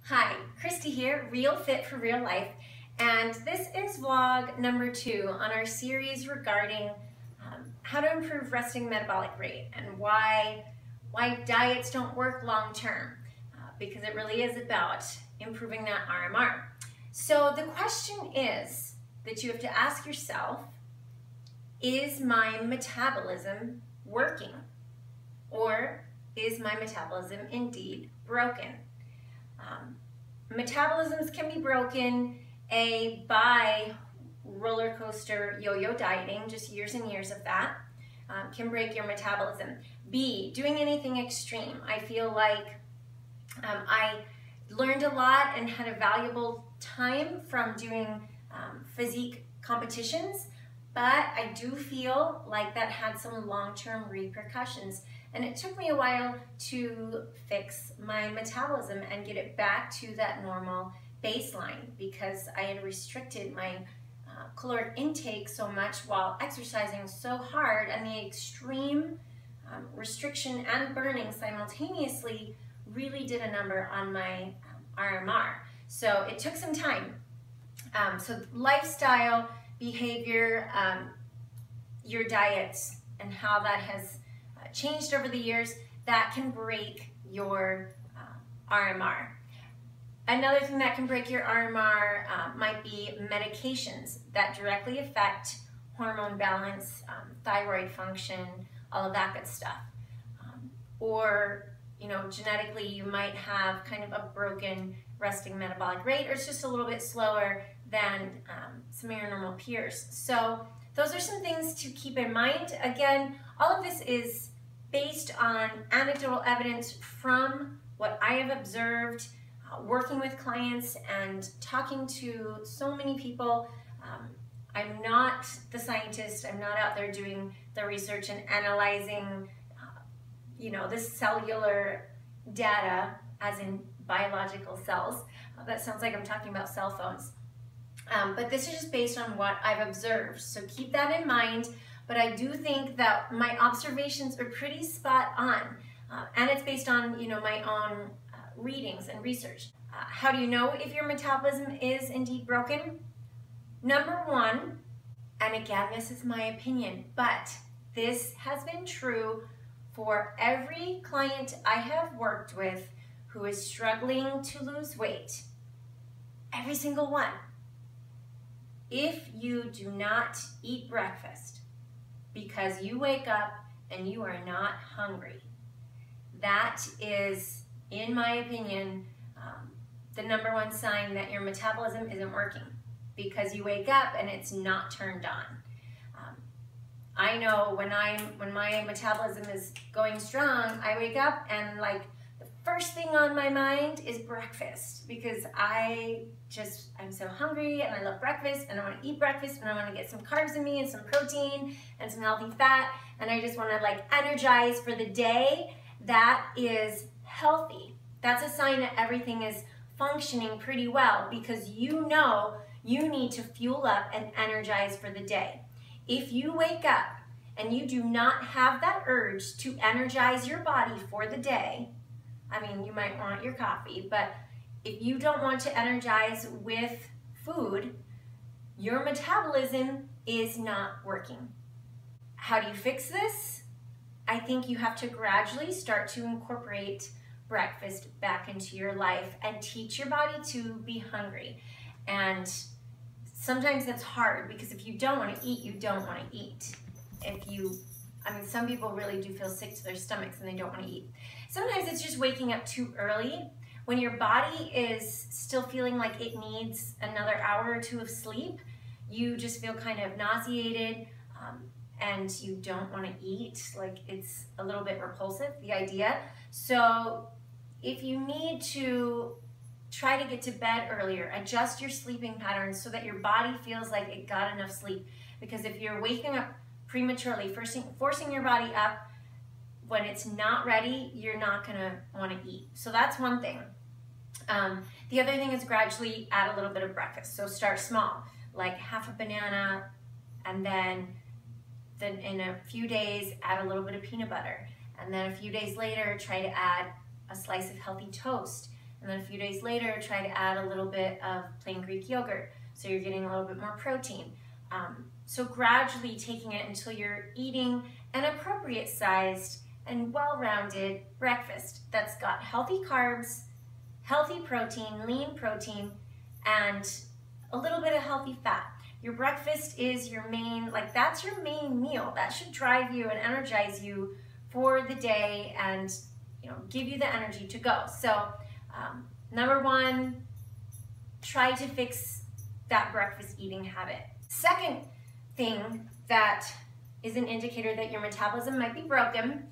Hi, Christy here, Real Fit for Real Life, and this is vlog number 2 on our series regarding how to improve resting metabolic rate and why diets don't work long term, because it really is about improving that RMR. So the question is that you have to ask yourself, is my metabolism working? Or is my metabolism indeed broken? Metabolisms can be broken, A, by roller coaster yo-yo dieting, just years and years of that, can break your metabolism. B, doing anything extreme. I feel like I learned a lot and had a valuable time from doing physique competitions, but I do feel like that had some long-term repercussions. And it took me a while to fix my metabolism and get it back to that normal baseline because I had restricted my caloric intake so much while exercising so hard, and the extreme restriction and burning simultaneously really did a number on my RMR. So it took some time. So lifestyle, behavior, your diet, and how that has changed over the years, that can break your RMR. Another thing that can break your RMR might be medications that directly affect hormone balance, thyroid function, all of that good stuff. Or, you know, genetically you might have kind of a broken resting metabolic rate, or it's just a little bit slower than some of your normal peers. So those are some things to keep in mind. Again, all of this is based on anecdotal evidence from what I have observed working with clients and talking to so many people. I'm not the scientist. I'm not out there doing the research and analyzing you know, the cellular data as in biological cells. That sounds like I'm talking about cell phones. But this is just based on what I've observed. So keep that in mind. But I do think that my observations are pretty spot on, and it's based on, you know, my own readings and research. How do you know if your metabolism is indeed broken? Number one, and again, this is my opinion, but this has been true for every client I have worked with who is struggling to lose weight, every single one. If you do not eat breakfast because you wake up and you are not hungry, that is, in my opinion, the number one sign that your metabolism isn't working, because you wake up and it's not turned on. I know when my metabolism is going strong, I wake up and like the first thing on my mind is breakfast, because I'm so hungry and I love breakfast and I want to eat breakfast and I want to get some carbs in me and some protein and some healthy fat, and I just want to like energize for the day. That is healthy. That's a sign that everything is functioning pretty well, because you know you need to fuel up and energize for the day. If you wake up and you do not have that urge to energize your body for the day, I mean, you might want your coffee, but if you don't want to energize with food, your metabolism is not working. How do you fix this? I think you have to gradually start to incorporate breakfast back into your life and teach your body to be hungry. And sometimes that's hard, because if you don't want to eat, you don't want to eat. I mean, some people really do feel sick to their stomachs and they don't want to eat. Sometimes it's just waking up too early when your body is still feeling like it needs another hour or two of sleep. You just feel kind of nauseated and you don't want to eat. Like, it's a little bit repulsive, the idea. So if you need to try to get to bed earlier, adjust your sleeping patterns so that your body feels like it got enough sleep. Because if you're waking up prematurely, forcing your body up when it's not ready, you're not gonna wanna eat. So that's one thing. The other thing is gradually add a little bit of breakfast. So start small, like half a banana, and then in a few days, add a little bit of peanut butter. And then a few days later, try to add a slice of healthy toast. And then a few days later, try to add a little bit of plain Greek yogurt, so you're getting a little bit more protein. So gradually taking it until you're eating an appropriate sized and well-rounded breakfast that's got healthy carbs, healthy protein, lean protein, and a little bit of healthy fat. Your breakfast is your main, that's your main meal. That should drive you and energize you for the day and give you the energy to go. So number one, try to fix that breakfast eating habit. Second thing that is an indicator that your metabolism might be broken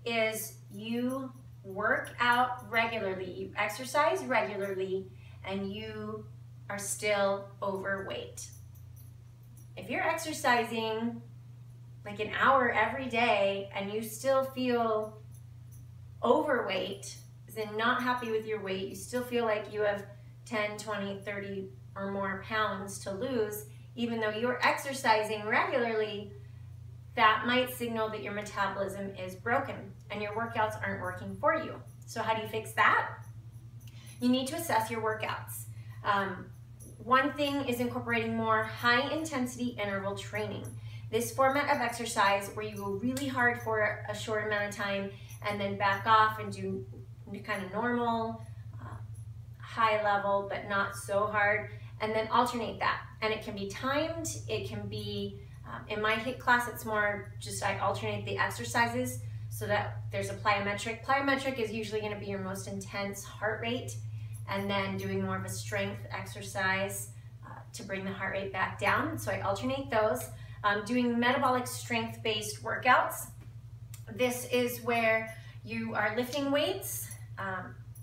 is you work out regularly, you exercise regularly, and you are still overweight. If you're exercising like an hour every day and you still feel overweight, as in not happy with your weight, you still feel like you have 10, 20, 30 or more pounds to lose, even though you're exercising regularly, that might signal that your metabolism is broken and your workouts aren't working for you. So how do you fix that? You need to assess your workouts. One thing is incorporating more high intensity interval training. This format of exercise where you go really hard for a short amount of time and then back off and do kind of normal, high level, but not so hard, and then alternate that. And it can be timed, it can be, in my HIIT class, it's more just I alternate the exercises so that there's a plyometric. Plyometric is usually gonna be your most intense heart rate, and then doing more of a strength exercise to bring the heart rate back down. So I alternate those. Doing metabolic strength-based workouts. This is where you are lifting weights,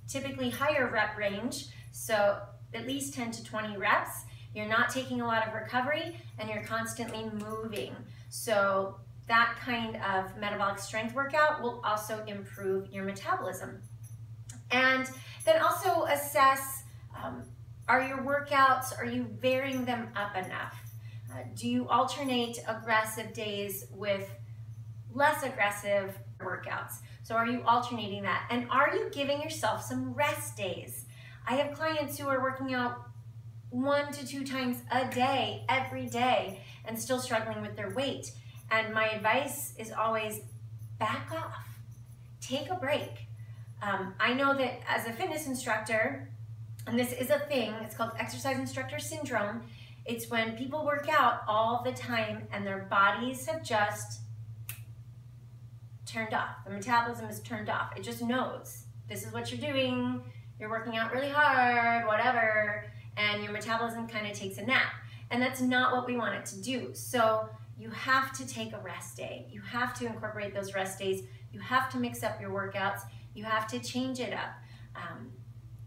typically higher rep range, so at least 10 to 20 reps. You're not taking a lot of recovery and you're constantly moving. So that kind of metabolic strength workout will also improve your metabolism. And then also assess, are your workouts, are you varying them up enough? Do you alternate aggressive days with less aggressive workouts? So are you alternating that? And are you giving yourself some rest days? I have clients who are working out 1 to 2 times a day, every day, and still struggling with their weight. And my advice is always back off, take a break. I know that as a fitness instructor, and this is a thing, it's called exercise instructor syndrome. It's when people work out all the time and their bodies have just turned off. The metabolism is turned off. It just knows this is what you're doing. You're working out really hard, whatever, and your metabolism kind of takes a nap. And that's not what we want it to do. So you have to take a rest day. You have to incorporate those rest days. You have to mix up your workouts. You have to change it up.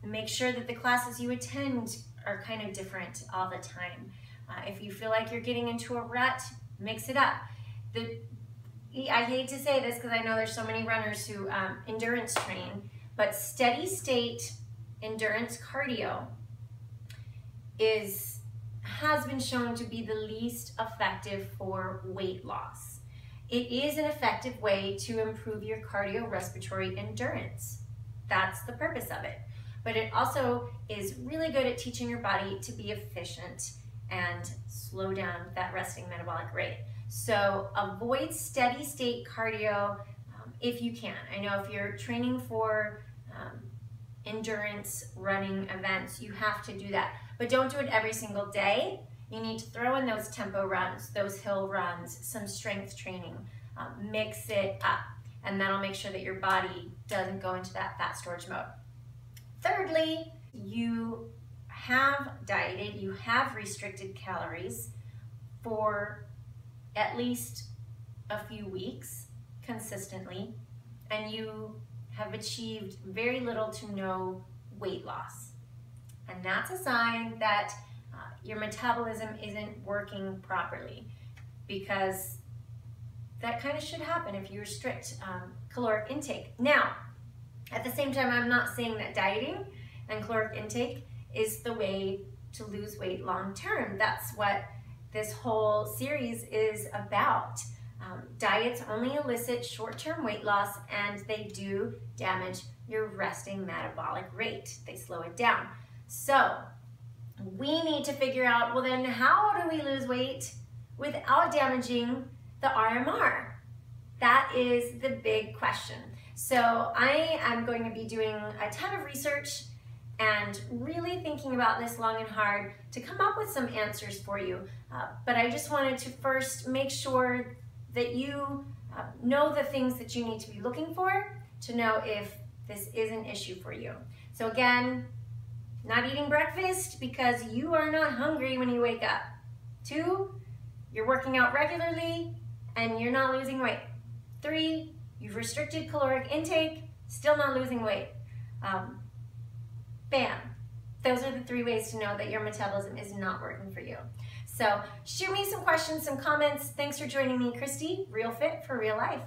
Make sure that the classes you attend are kind of different all the time. If you feel like you're getting into a rut, mix it up. I hate to say this because I know there's so many runners who endurance train, but steady state endurance cardio has been shown to be the least effective for weight loss. It is an effective way to improve your cardiorespiratory endurance. That's the purpose of it. But it also is really good at teaching your body to be efficient and slow down that resting metabolic rate. So avoid steady state cardio if you can. I know if you're training for endurance running events, you have to do that. But don't do it every single day. You need to throw in those tempo runs, those hill runs, some strength training. Mix it up, and that'll make sure that your body doesn't go into that fat storage mode. Thirdly, you have dieted, you have restricted calories for at least a few weeks consistently, and you have achieved very little to no weight loss. And that's a sign that your metabolism isn't working properly, because that kind of should happen if you restrict caloric intake. Now, at the same time, I'm not saying that dieting and caloric intake is the way to lose weight long term. That's what this whole series is about. Diets only elicit short-term weight loss, and they do damage your resting metabolic rate. They slow it down. So we need to figure out, well then, how do we lose weight without damaging the RMR? That is the big question. So I am going to be doing a ton of research and really thinking about this long and hard to come up with some answers for you. But I just wanted to first make sure that you know the things that you need to be looking for to know if this is an issue for you. So again, not eating breakfast because you are not hungry when you wake up. 2, you're working out regularly and you're not losing weight. 3, you've restricted caloric intake, still not losing weight. Bam. Those are the 3 ways to know that your metabolism is not working for you. So shoot me some questions, some comments. Thanks for joining me, Christy, Real Fit for Real Life.